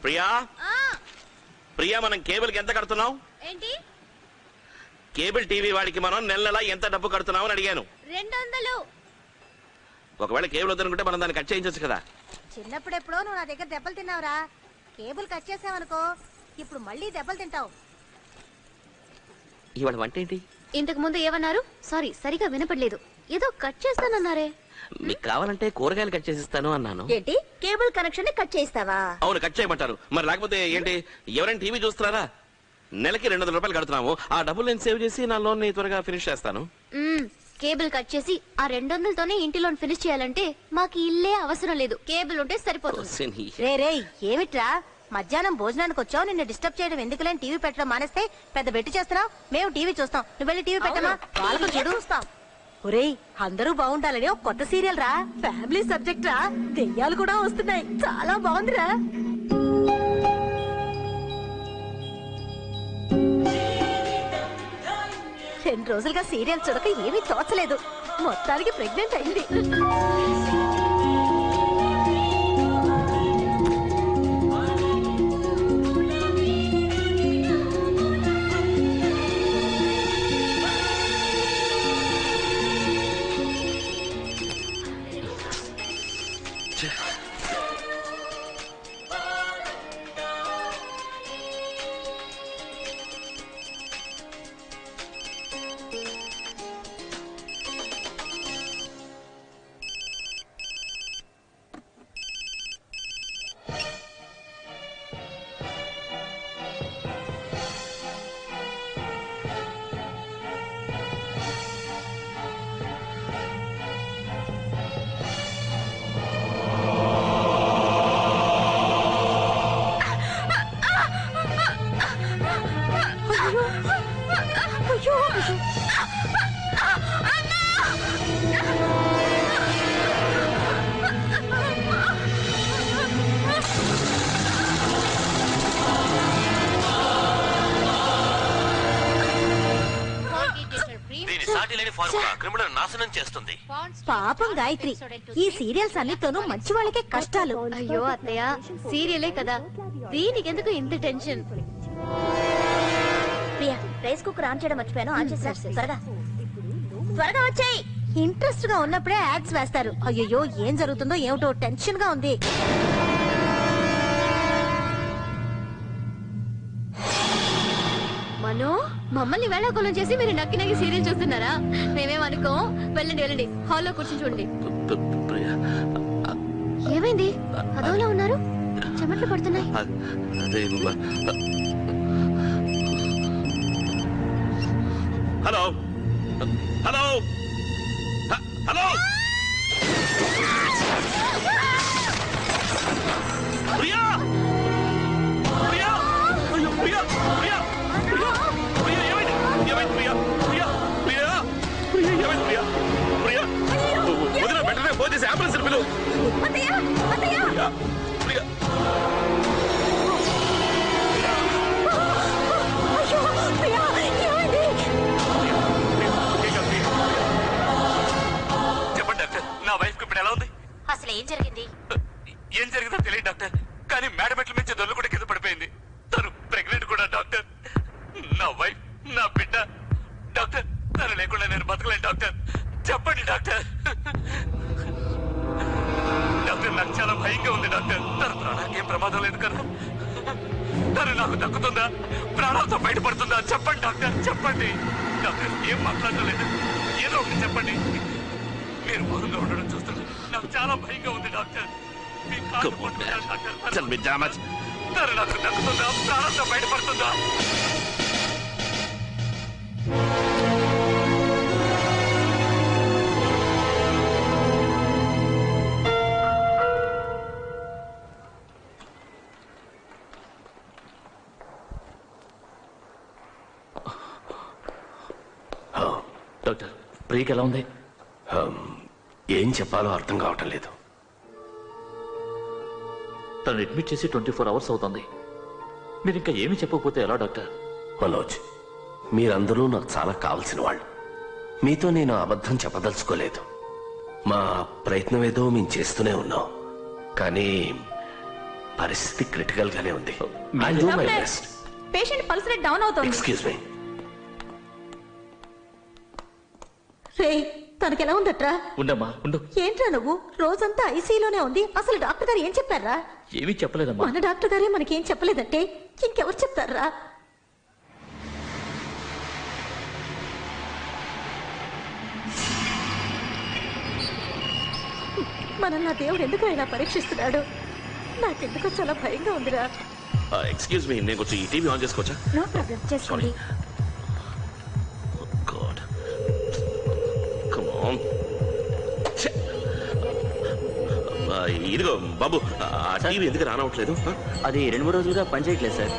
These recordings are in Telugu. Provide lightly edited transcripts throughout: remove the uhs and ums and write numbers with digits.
ప్రియా ప్రియా మనం కేబుల్ కి ఎంత కడుతున్నాం? ఏంటి? కేబుల్ టీవీ వాడికి మనం నెల ఎంత డబ్బు కడుతున్నాం అని అడిగాను. 200. ఒకవేళ కేబుల్ వద్దనుకుంటే మనం దాన్ని కట్ చేయించచ్చు కదా. చిన్నప్పుడు ఎప్పుడో నువ్వు నా దగ్గర దెబ్బలు తిన్నావురా. కేబుల్ కట్ చేసావనుకో ఇప్పుడు మళ్ళీ దెబ్బలు తింటావు. ఇవాళ వంట ఏంటి? ఇంతకు ముందు ఏమన్నారు? సారీ, సరిగా వినపడలేదు. ఏదో కట్ చేస్తానన్నారే. మీకు కావాలంటే కూరగాయలు కట్ చేసిస్తాను అన్నాను. ఏంటి? కేబుల్ కనెక్షన్ కట్ చేస్తావా? అవును, కట్ చేయమంటారు. మరి లేకపోతే ఏంటి? ఎవరైనా టీవీ చూస్తున్నారా? నెలకి 200 రూపాయలు కడుతున్నాము. ఆ డబ్బులు నేను సేవ్ చేసి నా లోన్ ని త్వరగా ఫినిష్ చేస్తాను. కేబుల్ కట్ చేసి ఆ 200తోనే ఇంటి లోన్ ఫినిష్ చేయాలంటే మాకు ఇల్లే అవసరం లేదు. కేబుల్ ఉంటే సరిపోతుంది. రే ఏమిట్రా మధ్యాహ్నం భోజనానికి వచ్చావు? నిన్ను డిస్టర్బ్ చేయడం ఎందుకులేని టీవీ పెట్టడం మానేస్తే పెద్ద బెట్టి చేస్తున్నావు. మేము టీవీ చూస్తాం, నువ్వు వెళ్ళి టీవీ పెట్టమా? వాళ్ళకు చెడు చూస్తాం. ఒరేయ్, అందరూ బాగుండాలని ఒక కొత్త సీరియల్ రా, ఫ్యామిలీ సబ్జెక్ట్ రా, దెయ్యాలు కూడా వస్తున్నాయి. చాలా బాగుందిరా. రెండు రోజులుగా సీరియల్ చూడక ఏమీ తోచలేదు. మొత్తానికి ప్రెగ్నెంట్ అయింది. పాపం గాయత్రి, ఈ సీరియల్స్ అన్నిటితోనూ మంచి వాళ్ళకే కష్టాలు. అయ్యో అత్తయ్య, సీరియలే కదా, దీనికి ఎందుకు ఇంత tension? Priya, rice cooker on చేయడం మర్చిపోయాను. ఆన్ చేస్తారు. త్వరగా వచ్చాయి. ఇంట్రెస్ట్ గా ఉన్నప్పుడే యాడ్స్ వేస్తారు. అయ్యో, ఏం జరుగుతుందో ఏమిటో టెన్షన్ గా ఉంది. మనో, మమ్మల్ని వేళాకోళం చేసి మీరు నక్కి నక్కి సీరియల్ చూస్తున్నారా? మేమేమనుకో. వెళ్ళండి, హాల్లో కూర్చొని చూడండి. ఏమైంది? అదోలా ఉన్నారు, చెమట్లు పడుతున్నాయి. Hello hello hello Priya Priya అయ్యో ప్రియా ప్రియా ప్రియా ప్రియా ఏమైంది? ఏమైంది ప్రియా? ప్రియా ప్రియా ప్రియా ఏమైంది ప్రియా? ప్రియా వదిన వెంటనే ఫోన్ చేసి అంబులెన్స్ పిలువు. ప్రియా ప్రియా నా వైఫ్ కి ఇప్పుడు ఎలా ఉంది? అసలు ఏం జరిగింది? ఏం జరిగిందో తెలియదు డాక్టర్, కానీ మేడ మెట్ల నుంచి దొల్లు కూడా కింద పడిపోయింది. తను ప్రెగ్నెంట్ కూడా డాక్టర్. నా వైఫ్, నా బిడ్డ డాక్టర్. తను లేకుండా నేను బతకలేను డాక్టర్. చెప్పండి డాక్టర్. డాక్టర్, నాకు చాలా భయంగా ఉంది డాక్టర్. తన ప్రాణానికి ఏం ప్రమాదం లేదు కదా? తను నాకు దక్కుతుందా? ప్రాణాలతో బయటపడుతుందా? చెప్పండి డాక్టర్, చెప్పండి డాక్టర్. ఏం మాట్లాడలేదు, ఏదో ఒకటి చెప్పండి. మీరు మౌనంగా ఉండడం చూస్తుంటే నాకు చాలా భయంగా ఉంది డాక్టర్. తను నాకు దక్కుతుందా? ప్రాణాలతో బయటపడుతుందా? డాక్టర్, ప్రియకి ఎలా ఉంది? ఏం చెప్పాలో అర్థం కావటం లేదు. తను అడ్మిట్ చేసి 24 అవర్స్ అవుతుంది. మీరు ఇంకా ఏమి చెప్పకపోతే ఎలా డాక్టర్? మనోజ్, మీరందరూ నాకు చాలా కావలసిన వాళ్ళు. మీతో నేను అబద్ధం చెప్పదలుచుకోలేదు. మా ప్రయత్నం ఏదో మేము చేస్తూనే ఉన్నాం. కానీ పరిస్థితి క్రిటికల్ గానే ఉంది. I'll do my best. Patient pulse rate down అవుతోంది. Excuse me. రే తనకి ఎలా ఉందట్రా? ఉండమ్మా ఉండు. ఏంట్రా నువ్వు రోజంతా ఐసీలోనే ఉంది. అసలు డాక్టర్ గారు ఏం చెప్పారా? ఏమీ చెప్పలేదమ్మా. మన డాక్టర్ గారే మనకేం చెప్పలేదంటే ఇంకెవరు చెప్తారా? మనల్ని దేవుడు ఎందుకు ఇలా పరీక్షిస్తున్నాడు? నాకెందుకో చాలా భయంగా ఉందిరా. ఎక్స్క్యూజ్ మీ, నేను కొంచెం ఈ టీవీ ఆన్ చేసుకోవచ్చా? నో ప్రాబ్లం, చేసుకోండి. God come on. ఇదిగో బాబు, ఆ టీవీ ఎందుకు రానవట్లేదు? అది 2-3 రోజులుగా పనిచేయట్లేదు సార్.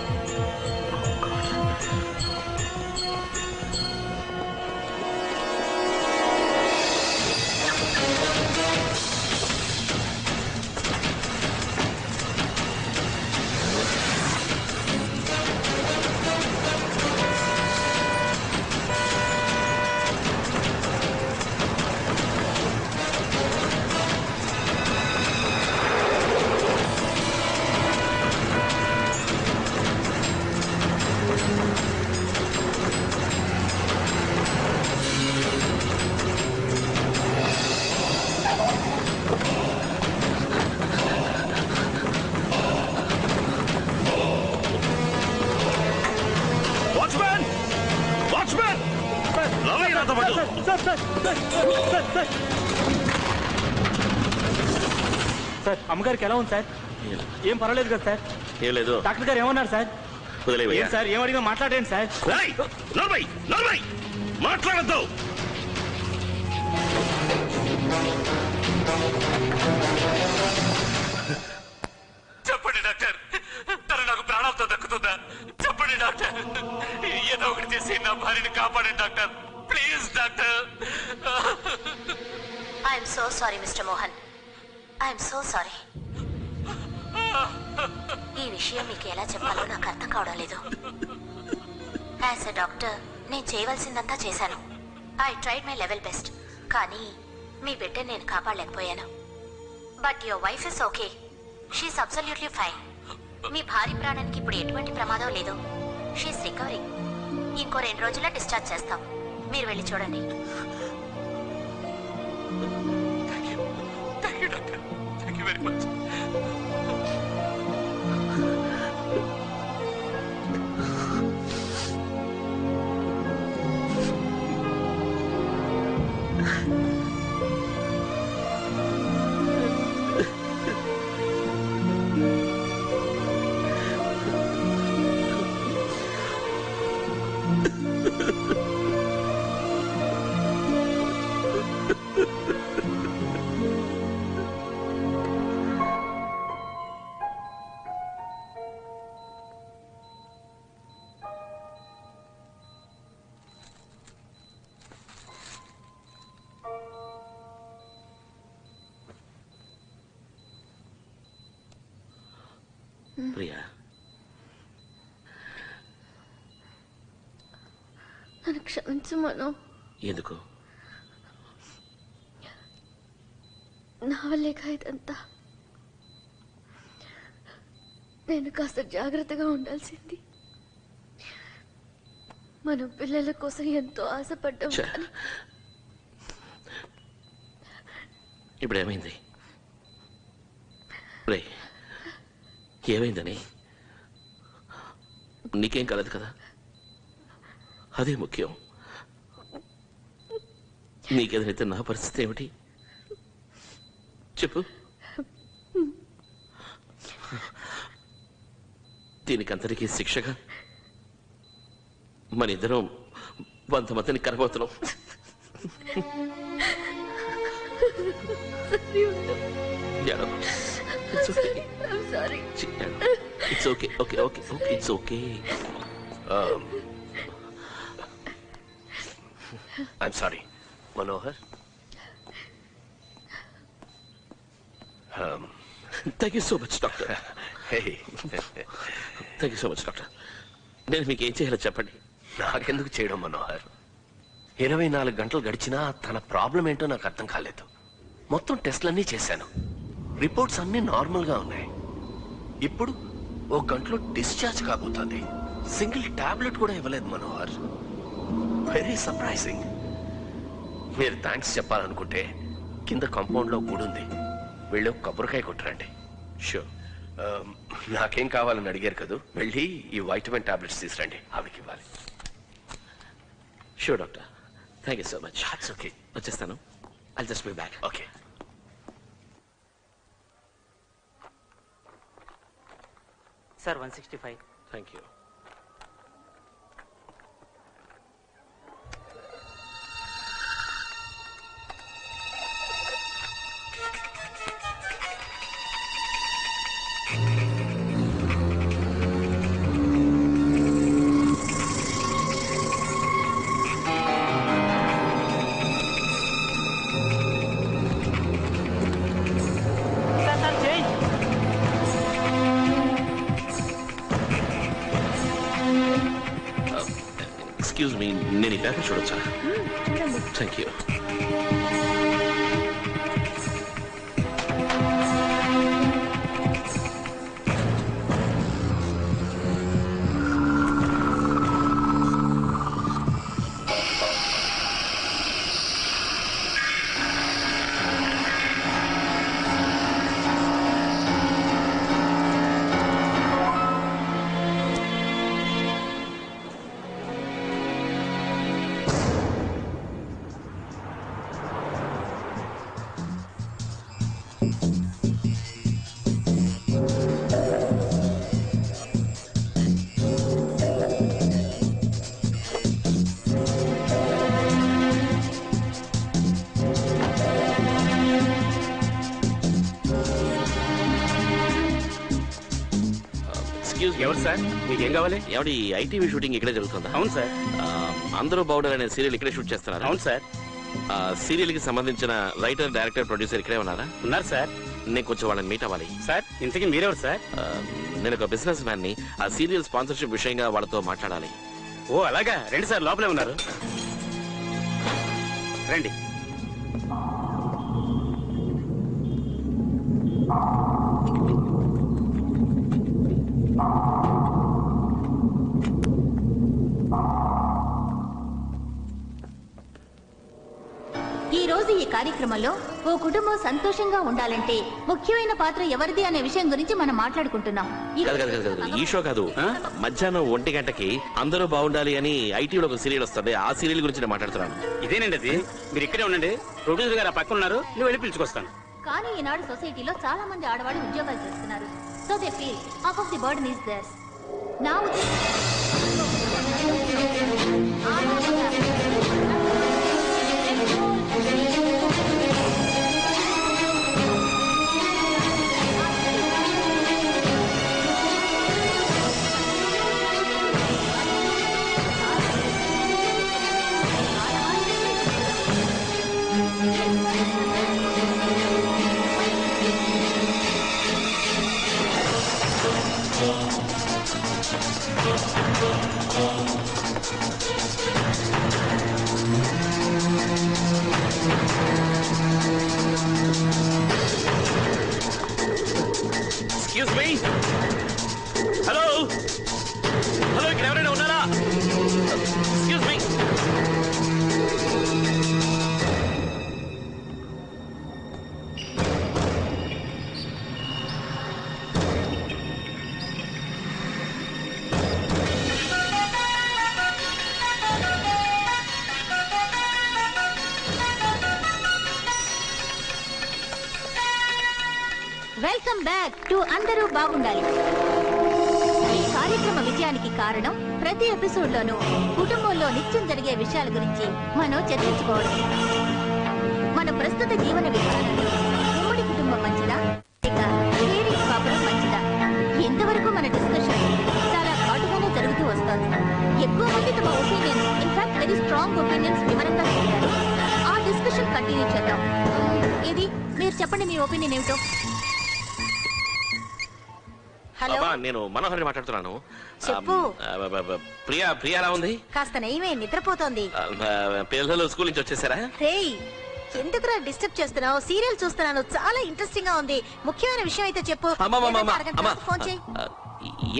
సార్ అమ్మగారికి ఎలా ఉంది సార్? ఏం పర్వాలేదు కదా సార్? ఏం లేదు. డాక్టర్ గారు ఏమన్నారు సార్? వదిలేవయ్యా. సార్ ఏం అడిగినా మాట్లాడండి సార్. మాట్లాడద్దు. చెప్పండి డాక్టర్, తను నాకు ప్రాణాలతో దక్కుతుందా? చెప్పండి డాక్టర్, ఏదో ఒకటి చేసి నా భార్యని కాపాడండి doctor, please doctor. I'm so sorry mister Mohan, I'm so sorry. ఈ విషయం మీకు ఎలా చెప్పాలో నాకు అర్థం కావడం లేదు. యాజ్ ఎ డాక్టర్ నేను చేయవలసిందంతా చేశాను. I tried my level best. కానీ మీ బిడ్డని నేను కాపాడలేకపోయాను. But your wife is okay, she's absolutely fine. మీ భార్య ప్రాణానికి ఇప్పుడు ఎటువంటి ప్రమాదం లేదు. She's recovering. ఇంకో 2 రోజుల్లో డిశ్చార్జ్ చేస్తాం. మీరు వెళ్ళి చూడండి. Thank you doctor, thank you very much. Priya, నన్ను క్షమించు మనో. ఎందుకు? నా వల్లేగా ఇదంతా. నేను కాస్త జాగ్రత్తగా ఉండాల్సింది. మనం పిల్లల కోసం ఎంతో ఆశపడ్డాం. ఇప్పుడు ఏమైంది? రే, ఏమైందని? నీకేం కలదు కదా, అదే ముఖ్యం. నీకేదైతే నా పరిస్థితి ఏమిటి చెప్పు. దీనికంతటికీ శిక్షగా మన ఇద్దరం 100 మందిని కనబోతున్నాం. It's okay. It's okay. I'm sorry. Manohar? Thank you so much, doctor. Hey. Thank you so much, doctor. నేను మీకు ఏం చేయాలో చెప్పండి. నాకెందుకు చేయడం మనోహర్? 24 గంటలు గడిచినా తన ప్రాబ్లం ఏంటో నాకు అర్థం కాలేదు. మొత్తం టెస్ట్లన్నీ చేశాను, రిపోర్ట్స్ అన్నీ నార్మల్గా ఉన్నాయి. ఇప్పుడు 1 గంటలో డిశ్చార్జ్ కాబోతుంది. సింగిల్ టాబ్లెట్ కూడా ఇవ్వలేదు మనోహర్. Very surprising. మీరు థ్యాంక్స్ చెప్పాలనుకుంటే కింద కాంపౌండ్ లో గుడి ఉంది, వెళ్ళి కొబ్బరికాయ కొట్టరండి. షూర్. నాకేం కావాలని అడిగారు కదా, వెళ్ళి ఈ వైటమిన్ టాబ్లెట్స్ తీసురండి, ఆవిడకి ఇవ్వాలి. Sure doctor, thank you so much. That's okay. వచ్చేస్తాను. I'll just be back. Okay. Sir 165. Thank you. Sir change. Excuse me, నేను ఈ పేపర్ చూడొచ్చా? చూడండి. Thank you. ఎవరు సార్, మీకేం కావాలి? ఎవడి ఐటీవీ షూటింగ్ ఇక్కడే జరుగుతుందా? అవును సార్. అందరూ బౌడర్ అనే సీరియల్ ఇక్కడే షూట్ చేస్తున్నారు. అవును సార్. సీరియల్ కి సంబంధించిన రైటర్, డైరెక్టర్, ప్రొడ్యూసర్ ఇక్కడే ఉన్నారా? ఉన్నారు సార్. నేను కొంచెం వాళ్ళని మీట్ అవ్వాలి. సార్ ఇంతకీ మీరెవరు సార్? నేను ఒక బిజినెస్ మ్యాన్ ని. ఆ సీరియల్ స్పాన్సర్షిప్ విషయంగా వాళ్ళతో మాట్లాడాలి. ఓ అలాగా, రండి సార్, లోపలే ఉన్నారు, రండి. ఈ రోజు ఈ కార్యక్రమంలో ఓ కుటుంబం సంతోషంగా ఉండాలంటే ముఖ్యమైన పాత్ర ఎవరిది అనే విషయం గురించి మనం మాట్లాడుకుంటున్నాం. ఈ షో కాదు, మధ్యాహ్నం 1 గంటకి అందరూ బాగుండాలి అని ఐటీలో ఒక సీరియల్ వస్తుంది. ఆ సీరియల్ గురించి నేను మాట్లాడుతున్నాను. ఇదేనండి అది. మీరు ఇక్కడే ఉండండి, ప్రొడ్యూసర్ గారు ఆ పక్కన ఉన్నారు, నువ్వు వెళ్ళి పిలుచుకొస్తాను. కానీ ఈనాడు సొసైటీలో చాలా మంది ఆడవాళ్ళు ఉద్యోగాలు చేస్తున్నారు. So they feel half of the burden is there's. నా ఎక్స్క్యూజ్ మీ. హలో హలో, ఇక్కడ ఎవరైనా ఉన్నారా? Excuse me. Welcome back to అందరూ బాగుండాలి. ఈ కార్యక్రమ విజయానికి కారణం ప్రతి ఎపిసోడ్ లోనూ కుటుంబంలో నిత్యం జరిగే విషయాల గురించి మనం చర్చించుకోవడం. మన ప్రస్తుత జీవన విధానంలో ఉమ్మడి కుటుంబం మంచిదా ఇక వేరే కాపురం మంచిదా? ఎంతవరకు మన డిస్కషన్ చాలా ఘాటుగానే జరుగుతూ వస్తోంది. ఎక్కువ మంది తమ opinion, in fact very strong opinions వివరంగా చెప్పారు. ఆ డిస్కషన్ కంటిన్యూ చేద్దాం. ఇది మీరు చెప్పండి, మీ ఒపీనియన్ ఏమిటో. హలో, నేను మనోహర్ని మాట్లాడుతున్నాను. చెప్పు. ప్రియా ఎలా ఉంది? కాస్త నయమే, నిద్రపోతోంది. పిల్లలు స్కూల్ నుంచి వచ్చేసారా? రేయ్, ఎందుకురా డిస్టర్బ్ చేస్తున్నావు? సీరియల్ చూస్తున్నాను, చాలా ఇంట్రెస్టింగ్ గా ఉంది. ముఖ్యమైన విషయం అయితే చెప్పు. లేదంటే అరగంట తర్వాత ఫోన్ చేయి.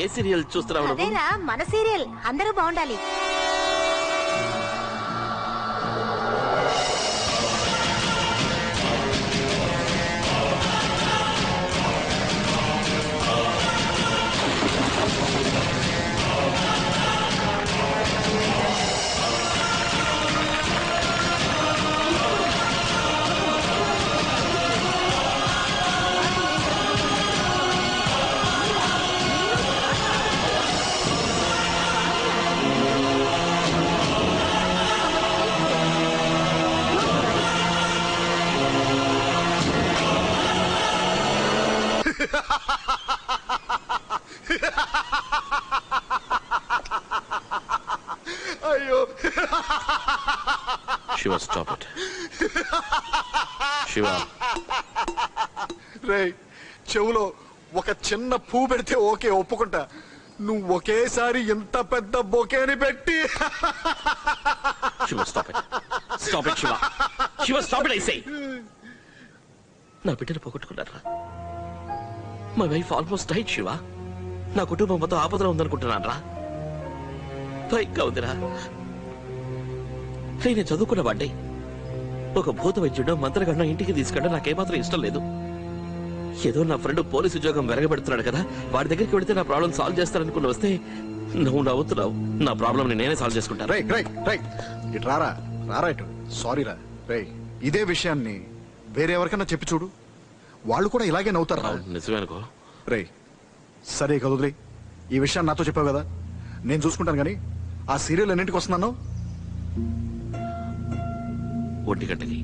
ఏ సీరియల్ చూస్తున్నావు నువ్వు? అదేరా మన సీరియల్ అందరూ బాగుండాలి. అయ్యో శివ స్టాప్ ఇట్. శివ రే, చెవులో ఒక చిన్న పువ్వు పెడితే ఓకే ఒప్పుకుంటా. నువ్వు ఒకేసారి ఎంత పెద్ద బొకేని పెట్టి Shiva stop it. Stop it Shiva. Shiva stop it I say. నా బిడ్డను పోగొట్టుకున్నారా? My wife almost died Shiva. నా కుటుంబం మొత్తం ఆపదలో ఉందనుకుంటున్నాను రా. పైగా ఉందిరా, నేను చదువుకున్న వాడ్డే. ఒక భూత వైద్యుడు మంత్రగండ ఇంటికి తీసుకెళ్ళడం నాకేమాత్రం ఇష్టం లేదు. ఏదో నా ఫ్రెండ్ పోలీసు ఉద్యోగం వెరగబెడుతున్నాడు కదా, వాడి దగ్గరికి వెళితే నా ప్రాబ్లం సాల్వ్ చేస్తారనుకుని వస్తే నువ్వు నవ్వుతున్నావు. నా ప్రాబ్లం నేనే సాల్వ్ చేసుకుంటాను. రైట్ రైట్ రైట్ ఇటు రారా రారా ఇటు. సారీ రా. రే, ఇదే విషయాన్ని వేరే ఎవరికైనా చెప్పి చూడు, వాళ్ళు కూడా ఇలాగే నవ్వుతారు. నిజమే అనుకో. రే, సరే కదులే. ఈ విషయాన్ని నాతో చెప్పావు కదా, నేను చూసుకుంటాను. కానీ ఆ సీరియల్ ఎన్నింటికి వస్తున్నాను? 1 గంటకి.